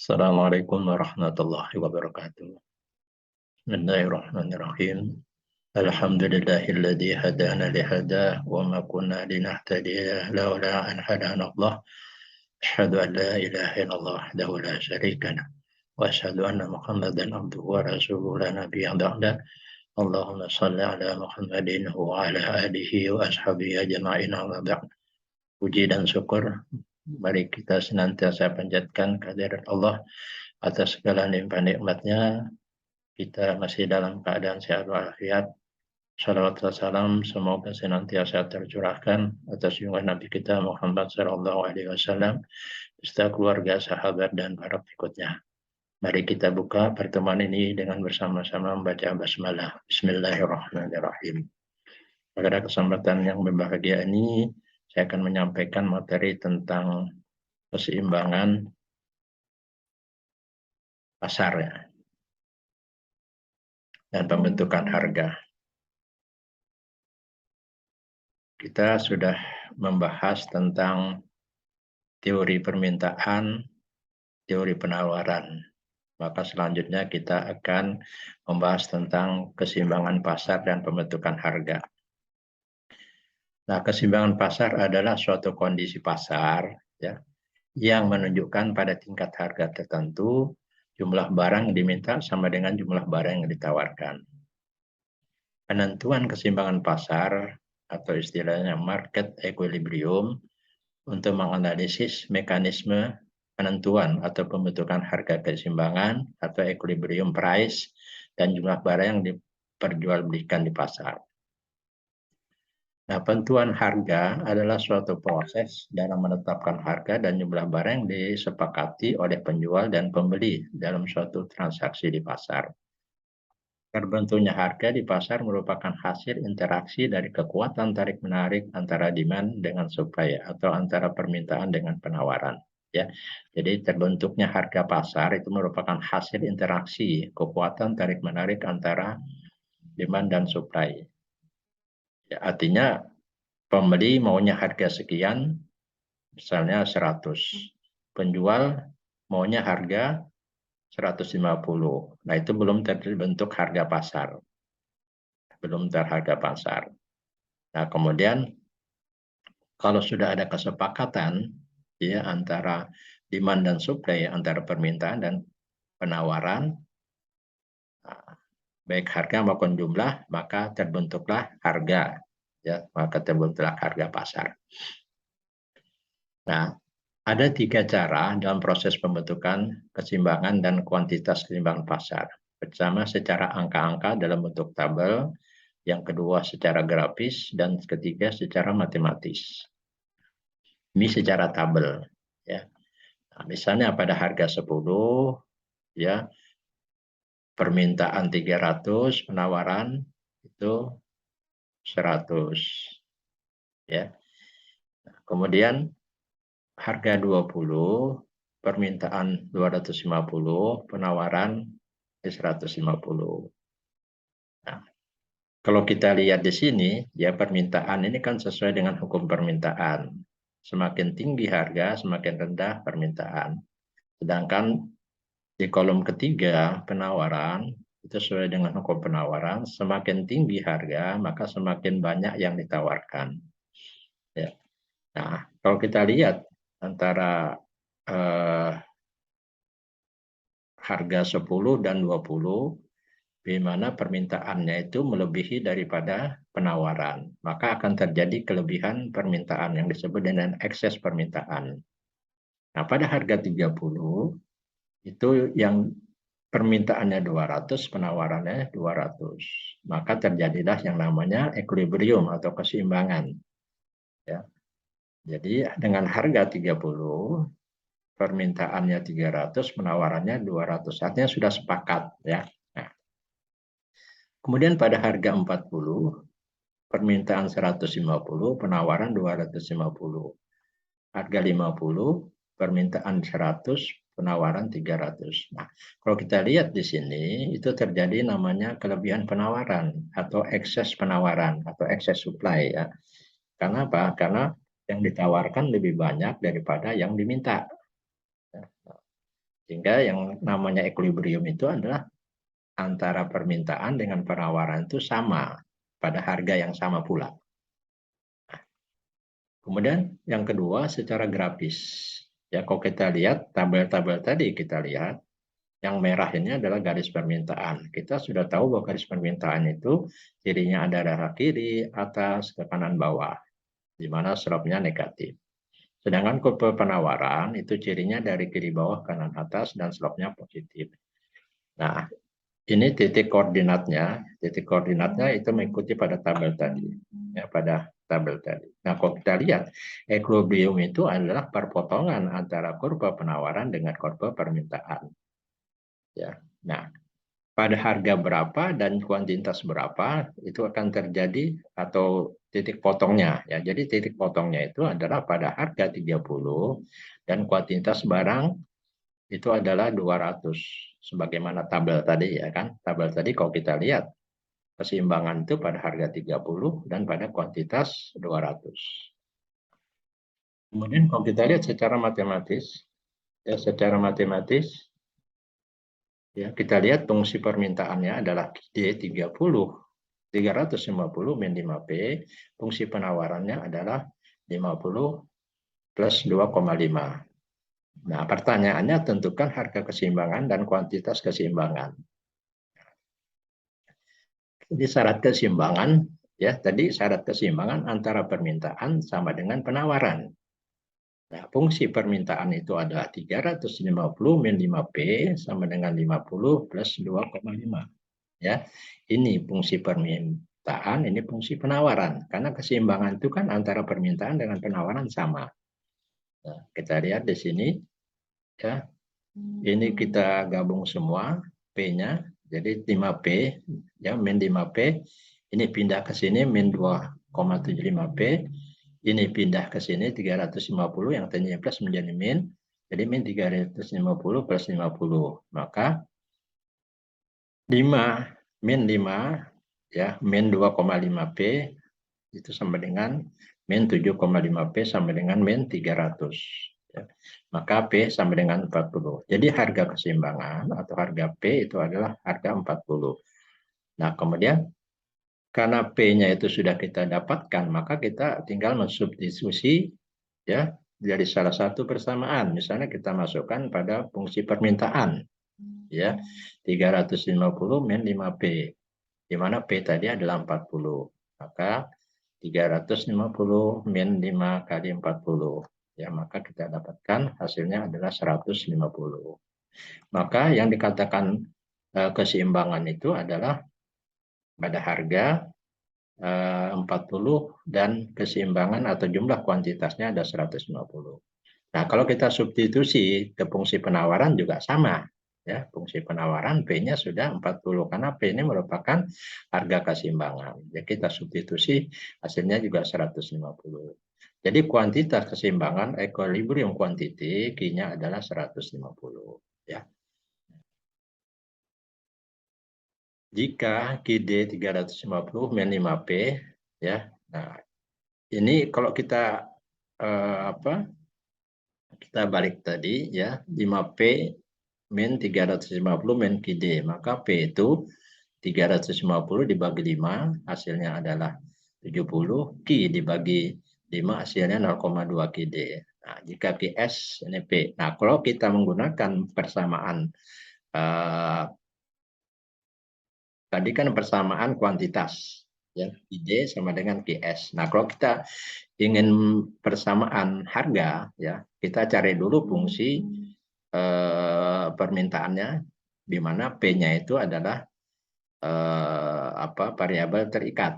Assalamualaikum warahmatullahi wabarakatuh. Bismillahirrahmanirrahim. Alhamdulillahilladzi hadana lihada wa ma kunna linahtadiya laula an hadana Allah. Asyhadu an la ilaha illallah wahdahu la syarika lah wa asyhadu anna Muhammadan abduhu wa rasuluhu la nabiyya ba'da. Allahumma shalli ala Muhammadin wa ala alihi wa ashabihi ajma'in amma ba'd. Puji dan syukur mari kita senantiasa panjatkan kehadirat Allah atas segala nikmat-nikmatnya. Kita masih dalam keadaan sehat walafiat. Salawat dan salam semoga senantiasa tercurahkan atas junjungan Nabi kita Muhammad SAW, beserta keluarga, sahabat, dan para pengikutnya. Mari kita buka pertemuan ini dengan bersama-sama membaca basmalah. Bismillahirrahmanirrahim. Pada kesempatan yang berbahagia ini, saya akan menyampaikan materi tentang keseimbangan pasar dan pembentukan harga. Kita sudah membahas tentang teori permintaan, teori penawaran. Maka selanjutnya kita akan membahas tentang keseimbangan pasar dan pembentukan harga. Nah, keseimbangan pasar adalah suatu kondisi pasar ya, yang menunjukkan pada tingkat harga tertentu, jumlah barang yang diminta sama dengan jumlah barang yang ditawarkan. Penentuan keseimbangan pasar atau istilahnya market equilibrium untuk menganalisis mekanisme penentuan atau pembentukan harga keseimbangan atau equilibrium price dan jumlah barang yang diperjualbelikan di pasar. Nah, penentuan harga adalah suatu proses dalam menetapkan harga dan jumlah barang yang disepakati oleh penjual dan pembeli dalam suatu transaksi di pasar. Terbentuknya harga di pasar merupakan hasil interaksi dari kekuatan tarik-menarik antara demand dengan supply atau antara permintaan dengan penawaran. Ya, jadi terbentuknya harga pasar itu merupakan hasil interaksi kekuatan tarik-menarik antara demand dan supply. Ya, artinya pembeli maunya harga sekian, misalnya 100. Penjual maunya harga 150. Nah, itu belum terbentuk harga pasar. Belum terharga pasar. Nah, kemudian kalau sudah ada kesepakatan ya antara demand dan supply, antara permintaan dan penawaran, baik harga maupun jumlah, maka terbentuklah harga ya, maka terbentuklah harga pasar. Nah, ada 3 cara dalam proses pembentukan keseimbangan dan kuantitas keseimbangan pasar. Pertama secara angka-angka dalam bentuk tabel, yang kedua secara grafis, dan ketiga secara matematis. Ini secara tabel ya. Nah, misalnya pada harga 10 ya, permintaan 300, penawaran itu 100 ya. Nah, kemudian harga 20, permintaan 250, penawaran 150. Nah, kalau kita lihat di sini ya, permintaan ini kan sesuai dengan hukum permintaan. Semakin tinggi harga, semakin rendah permintaan. Sedangkan di kolom ketiga, penawaran, itu sesuai dengan hukum penawaran, semakin tinggi harga, maka semakin banyak yang ditawarkan. Ya. Nah, kalau kita lihat antara harga 10 dan 20, di mana permintaannya itu melebihi daripada penawaran, maka akan terjadi kelebihan permintaan yang disebut dengan ekses permintaan. Nah, pada harga 30, itu yang permintaannya 200, penawarannya 200. Maka terjadilah yang namanya equilibrium atau keseimbangan. Ya. Jadi dengan harga 30, permintaannya 300, penawarannya 200. Artinya sudah sepakat ya. Nah, kemudian pada harga 40, permintaan 150, penawaran 250. Harga 50, permintaan 100, penawaran 300. Nah, kalau kita lihat di sini, itu terjadi namanya kelebihan penawaran atau ekses penawaran atau ekses supply ya. Karena apa? Karena yang ditawarkan lebih banyak daripada yang diminta. Sehingga yang namanya equilibrium itu adalah antara permintaan dengan penawaran itu sama pada harga yang sama pula. Kemudian yang kedua secara grafis. Ya, kalau kita lihat tabel-tabel tadi kita lihat yang merah ini adalah garis permintaan. Kita sudah tahu bahwa garis permintaan itu cirinya ada arah kiri, atas, ke kanan, bawah, di mana slope-nya negatif. Sedangkan kurva penawaran itu cirinya dari kiri bawah, kanan atas, dan slope-nya positif. Nah, ini titik koordinatnya. Titik koordinatnya itu mengikuti pada tabel tadi. Ya, pada tabel tadi. Nah, kalau kita lihat, equilibrium itu adalah perpotongan antara kurva penawaran dengan kurva permintaan. Ya. Nah, pada harga berapa dan kuantitas berapa itu akan terjadi atau titik potongnya ya. Jadi titik potongnya itu adalah pada harga 30 dan kuantitas barang itu adalah 200 sebagaimana tabel tadi ya kan. Tabel tadi kalau kita lihat keseimbangan itu pada harga 30 dan pada kuantitas 200. Kemudian kalau kita lihat secara matematis ya kita lihat fungsi permintaannya adalah D30 350 min 5P, fungsi penawarannya adalah 50 plus 2,5. Nah, pertanyaannya tentukan harga keseimbangan dan kuantitas keseimbangan. Jadi syarat keseimbangan, ya tadi syarat keseimbangan antara permintaan sama dengan penawaran. Nah, fungsi permintaan itu adalah 350 min 5P sama dengan 50 plus 2,5. Ya, ini fungsi permintaan, ini fungsi penawaran. Karena keseimbangan itu kan antara permintaan dengan penawaran sama. Nah, kita lihat di sini, ya, ini kita gabung semua P-nya, jadi 5P, ya, min 5P, ini pindah ke sini min 2,75P, ini pindah ke sini 350 yang tadinya plus menjadi min, jadi min 350 plus 50, maka 5 min 5 ya min 2,5P itu sama dengan min 7,5P sama dengan min 300 ya. Maka P sama dengan 40. Jadi harga keseimbangan atau harga P itu adalah harga 40. Nah, kemudian karena P-nya itu sudah kita dapatkan, maka kita tinggal mensubstitusi ya dari salah satu persamaan. Misalnya kita masukkan pada fungsi permintaan ya 350 min 5P, di mana P tadi adalah 40. Maka 350 min 5 kali 40. Ya, maka kita dapatkan hasilnya adalah 150. Maka yang dikatakan keseimbangan itu adalah pada harga 40 dan keseimbangan atau jumlah kuantitasnya ada 150. Nah, kalau kita substitusi ke fungsi penawaran juga sama. Ya, fungsi penawaran P-nya sudah 40 karena P ini merupakan harga keseimbangan. Ya, kita substitusi hasilnya juga 150. Jadi kuantitas keseimbangan equilibrium quantity Q-nya adalah 150 ya. Jika QD 350 min 5P ya. Nah, ini kalau kita kita balik tadi ya 5P min 350 min QD, maka P itu 350 dibagi 5 hasilnya adalah 70, Q dibagi 5 hasilnya 0,2 QD. Nah, jika QS ini P. Nah, kalau kita menggunakan persamaan tadi kan persamaan kuantitas ya, QD sama dengan QS. Nah, kalau kita ingin persamaan harga ya, kita cari dulu fungsi permintaannya di mana P-nya itu adalah variabel terikat.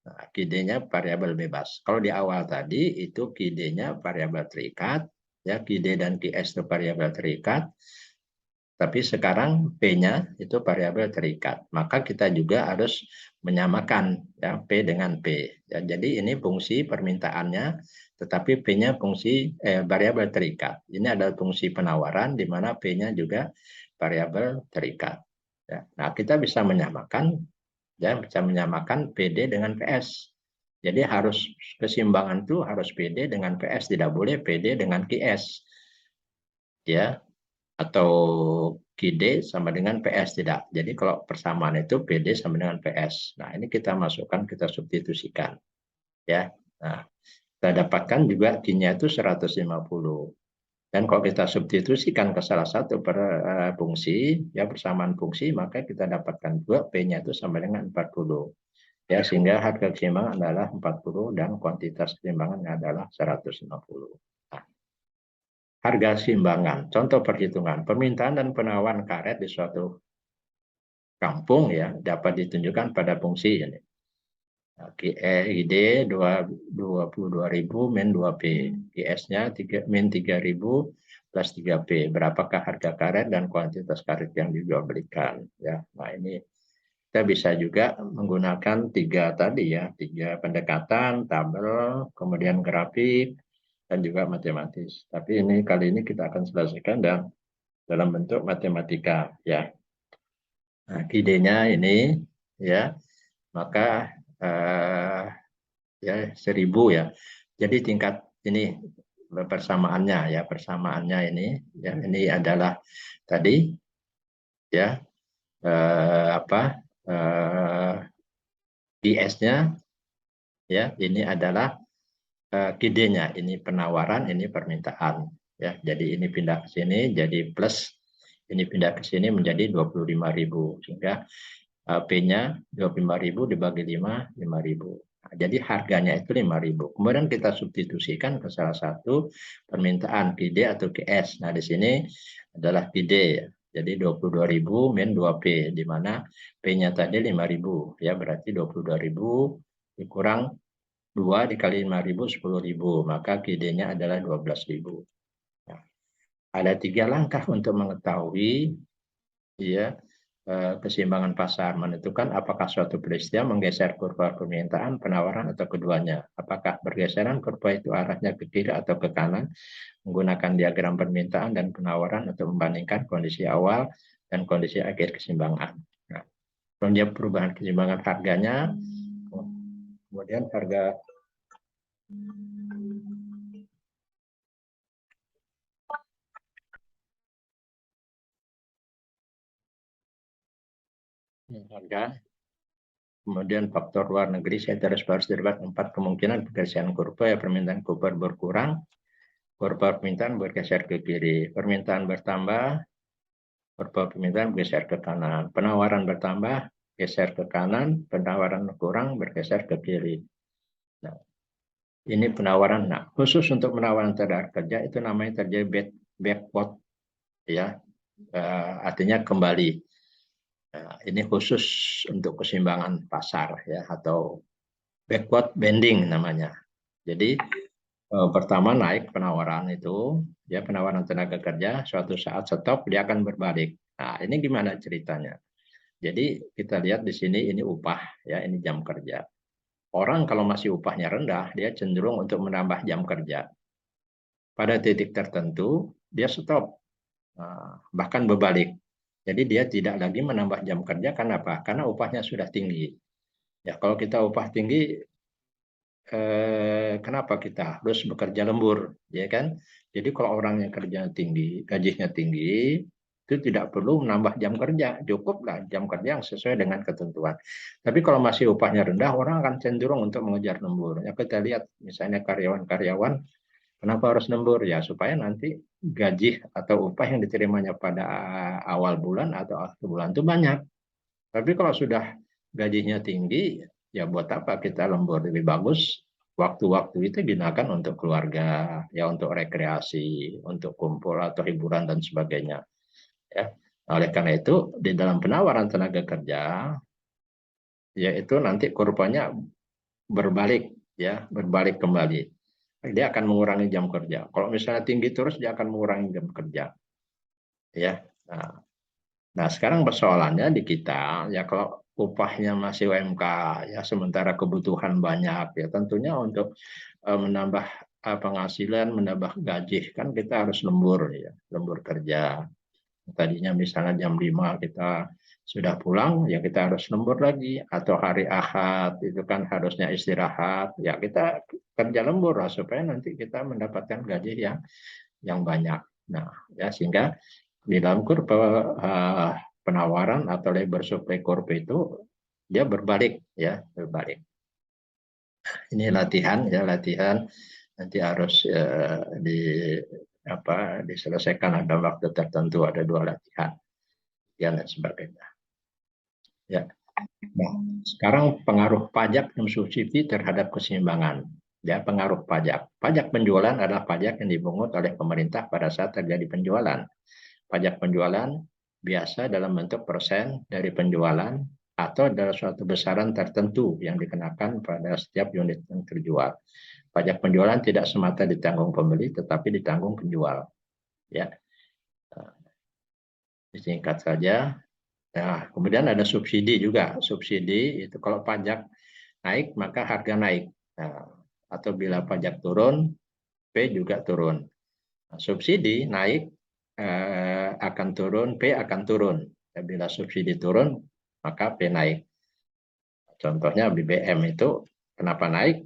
Nah, QD-nya variabel bebas. Kalau di awal tadi itu QD-nya variabel terikat, ya QD dan QS itu variabel terikat. Tapi sekarang P-nya itu variabel terikat. Maka kita juga harus menyamakan ya P dengan P. Ya, jadi ini fungsi permintaannya, tetapi P-nya fungsi variabel terikat. Ini adalah fungsi penawaran di mana P-nya juga variabel terikat. Ya. Nah, kita bisa menyamakan PD dengan PS. Jadi harus keseimbangan itu harus PD dengan PS, tidak boleh PD dengan QS. Ya. atau QD sama dengan PS tidak. Jadi kalau persamaan itu PD sama dengan PS. Nah, ini kita masukkan, kita substitusikan ya. Nah, kita dapatkan juga Q-nya itu 150. Dan kalau kita substitusikan ke salah satu fungsi, ya persamaan fungsi, maka kita dapatkan juga P-nya itu sama dengan 40. Ya, sehingga harga keseimbangan adalah 40 dan kuantitas keseimbangan adalah 150. Nah, harga keseimbangan, contoh perhitungan, permintaan dan penawaran karet di suatu kampung ya dapat ditunjukkan pada fungsi ini. ID 22.000 min 2P, IS-nya min 3.000 plus 3P. Berapakah harga karet dan kuantitas karet yang dijual belikan? Ya, nah ini kita bisa juga menggunakan tiga tadi ya, tiga pendekatan, tabel, kemudian grafik, dan juga matematis. Tapi ini kali ini kita akan selesaikan dalam bentuk matematika ya. Nah, idenya ini ya, maka ya 1.000 ya. Jadi tingkat ini persamaannya ya, persamaannya ini adalah tadi ya apa IS-nya ya, ini adalah QD-nya, ini penawaran, ini permintaan ya. Jadi ini pindah ke sini jadi plus, ini pindah ke sini menjadi 25.000 sehingga P-nya 25.000 dibagi 5, 5.000. Nah, jadi harganya itu 5.000. Kemudian kita substitusikan ke salah satu permintaan QD atau QS. Nah, di sini adalah QD ya. Jadi 22.000 min 2P, di mana P-nya tadi 5.000. Ya, berarti 22.000 dikurang 2 dikali 5.000, 10.000. Maka QD-nya adalah 12.000. Nah, ada 3 langkah untuk mengetahui ya keseimbangan pasar, menentukan apakah suatu peristiwa menggeser kurva permintaan, penawaran, atau keduanya. Apakah pergeseran kurva itu arahnya ke kiri atau ke kanan, menggunakan diagram permintaan dan penawaran untuk membandingkan kondisi awal dan kondisi akhir keseimbangan. Nah, kemudian perubahan keseimbangan harganya, kemudian harga kemudian faktor luar negeri, saya terus terdapat 4 kemungkinan pergeseran kurva ya, permintaan kurva berkurang, kurva permintaan bergeser ke kiri, permintaan bertambah, kurva permintaan bergeser ke kanan, penawaran bertambah, geser ke kanan, penawaran kurang, bergeser ke kiri. Nah, ini penawaran. Nah, khusus untuk penawaran tenaga kerja itu namanya terjadi backward ya, artinya kembali. Nah, ini khusus untuk keseimbangan pasar ya, atau backward bending namanya. Jadi pertama naik penawaran itu, ya penawaran tenaga kerja, suatu saat stop dia akan berbalik. Nah, ini gimana ceritanya? Jadi kita lihat di sini ini upah ya, ini jam kerja. Orang kalau masih upahnya rendah, dia cenderung untuk menambah jam kerja. Pada titik tertentu dia stop, bahkan berbalik. Jadi dia tidak lagi menambah jam kerja, karena apa? Karena upahnya sudah tinggi. Ya, kalau kita upah tinggi, kenapa kita harus bekerja lembur, ya kan? Jadi kalau orang yang kerja tinggi, gajinya tinggi, itu tidak perlu menambah jam kerja, cukuplah jam kerja yang sesuai dengan ketentuan. Tapi kalau masih upahnya rendah, orang akan cenderung untuk mengejar lembur. Ya kita lihat misalnya karyawan-karyawan, kenapa harus lembur? Ya supaya nanti gaji atau upah yang diterimanya pada awal bulan atau akhir bulan itu banyak. Tapi kalau sudah gajinya tinggi, ya buat apa kita lembur? Lebih bagus waktu-waktu itu digunakan untuk keluarga, ya untuk rekreasi, untuk kumpul atau hiburan dan sebagainya. Ya. Nah, oleh karena itu di dalam penawaran tenaga kerja, yaitu nanti kurvanya berbalik, ya berbalik kembali. Dia akan mengurangi jam kerja. Kalau misalnya tinggi terus, dia akan mengurangi jam kerja. Ya. Nah, sekarang persoalannya di kita, ya kalau upahnya masih UMK, ya sementara kebutuhan banyak, ya tentunya untuk menambah penghasilan, menambah gaji, kan kita harus lembur, ya lembur kerja. Tadinya misalnya jam 5 kita sudah pulang, ya kita harus lembur lagi, atau hari Ahad itu kan harusnya istirahat, ya kita kerja lembur lah, supaya nanti kita mendapatkan gaji yang banyak. Nah, ya sehingga Di dalam kurva penawaran atau labor supply curve itu dia berbalik ya, berbalik. Ini latihan ya, latihan nanti harus diselesaikan ada waktu tertentu, ada 2 latihan dan sebagainya. Ya. Nah, sekarang pengaruh pajak dan subsidi terhadap keseimbangan. Ya, pengaruh pajak. Pajak penjualan adalah pajak yang dipungut oleh pemerintah pada saat terjadi penjualan. Pajak penjualan biasa dalam bentuk persen dari penjualan atau dalam suatu besaran tertentu yang dikenakan pada setiap unit yang terjual. Pajak penjualan tidak semata ditanggung pembeli, tetapi ditanggung penjual. Ya, disingkat saja. Nah, kemudian ada subsidi juga. Subsidi itu kalau pajak naik maka harga naik. Nah, atau bila pajak turun, P juga turun. Nah, subsidi naik akan turun, P akan turun. Bila subsidi turun, maka P naik. Contohnya BBM itu kenapa naik?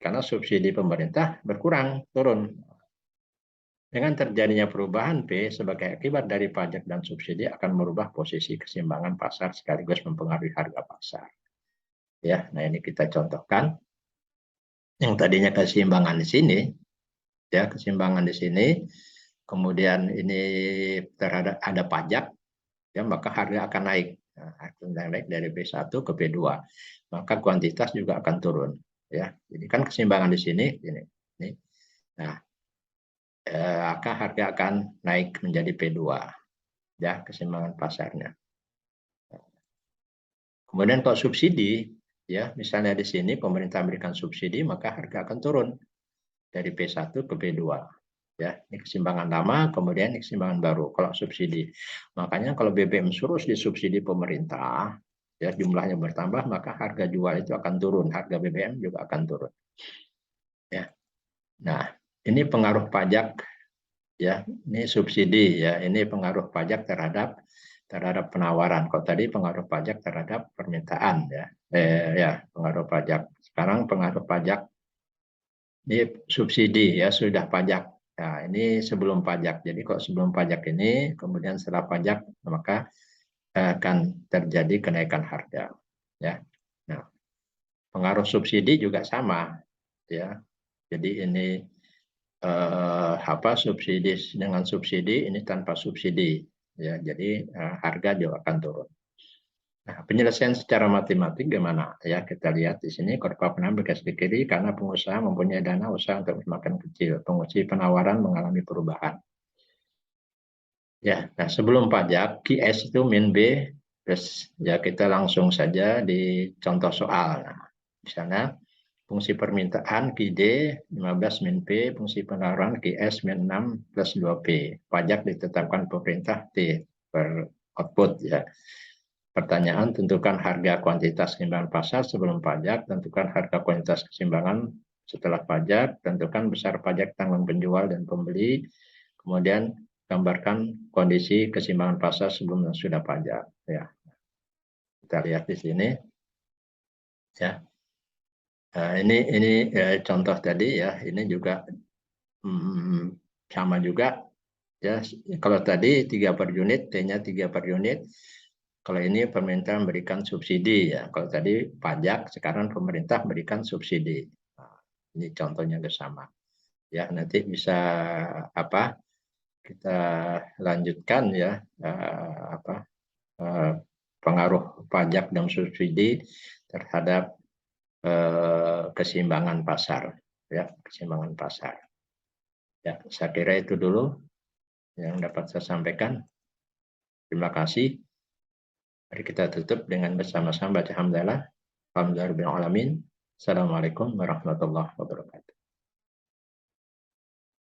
Karena subsidi pemerintah berkurang, turun. Dengan terjadinya perubahan P sebagai akibat dari pajak dan subsidi akan merubah posisi keseimbangan pasar sekaligus mempengaruhi harga pasar. Ya, nah ini kita contohkan. Yang tadinya keseimbangan di sini, ya keseimbangan di sini, kemudian ini terhadap ada pajak, ya maka harga akan naik. Nah, akan naik dari P1 ke P2. Maka kuantitas juga akan turun. Ya, jadi kan keseimbangan di sini, ini. Nah, maka harga akan naik menjadi P2. Ya, keseimbangan pasarnya. Kemudian kalau subsidi, ya misalnya di sini pemerintah memberikan subsidi, maka harga akan turun dari P1 ke P2. Ya, ini keseimbangan lama, kemudian ini keseimbangan baru kalau subsidi. Makanya kalau BBM terus disubsidi pemerintah, ya jumlahnya bertambah, maka harga jual itu akan turun, harga BBM juga akan turun. Ya. Nah, ini pengaruh pajak, ya ini subsidi, ya ini pengaruh pajak terhadap penawaran. Kok tadi pengaruh pajak terhadap permintaan, ya. Ya pengaruh pajak. Sekarang pengaruh pajak ini subsidi, ya sudah pajak. Nah, ini sebelum pajak. Jadi kok sebelum pajak ini, kemudian setelah pajak, maka akan terjadi kenaikan harga. Ya. Nah, pengaruh subsidi juga sama. Ya. Jadi ini subsidi dengan subsidi, ini tanpa subsidi. Ya, jadi harga juga akan turun. Nah, penyelesaian secara matematik gimana? Ya, kita lihat di sini kurva penambahan bergeser di kiri karena pengusaha mempunyai dana usaha untuk semakin kecil. Pengusaha penawaran mengalami perubahan. Ya, nah sebelum pajak, QS itu min B, terus ya kita langsung saja di contoh soal. Nah, di sana fungsi permintaan QD 15 min P, fungsi penawaran QS min 6 plus 2P. Pajak ditetapkan pemerintah T per output ya. Pertanyaan, tentukan harga kuantitas keseimbangan pasar sebelum pajak, tentukan harga kuantitas keseimbangan setelah pajak, tentukan besar pajak tanggung penjual dan pembeli, kemudian gambarkan kondisi keseimbangan pasar sebelum dan sudah pajak. Ya, kita lihat di sini. Ya, nah, ini contoh tadi ya, ini juga sama juga. Ya, kalau tadi 3 per unit, T-nya 3 per unit. Kalau ini pemerintah memberikan subsidi ya. Kalau tadi pajak, sekarang pemerintah memberikan subsidi. Nah, ini contohnya bersama. Ya, nanti bisa kita lanjutkan ya pengaruh pajak dan subsidi terhadap keseimbangan pasar. Ya, keseimbangan pasar. Ya, saya kira itu dulu yang dapat saya sampaikan. Terima kasih. Mari kita tutup dengan bersama-sama baca hamdalah. Alhamdulillahirabbil alamin. Assalamualaikum warahmatullahi wabarakatuh.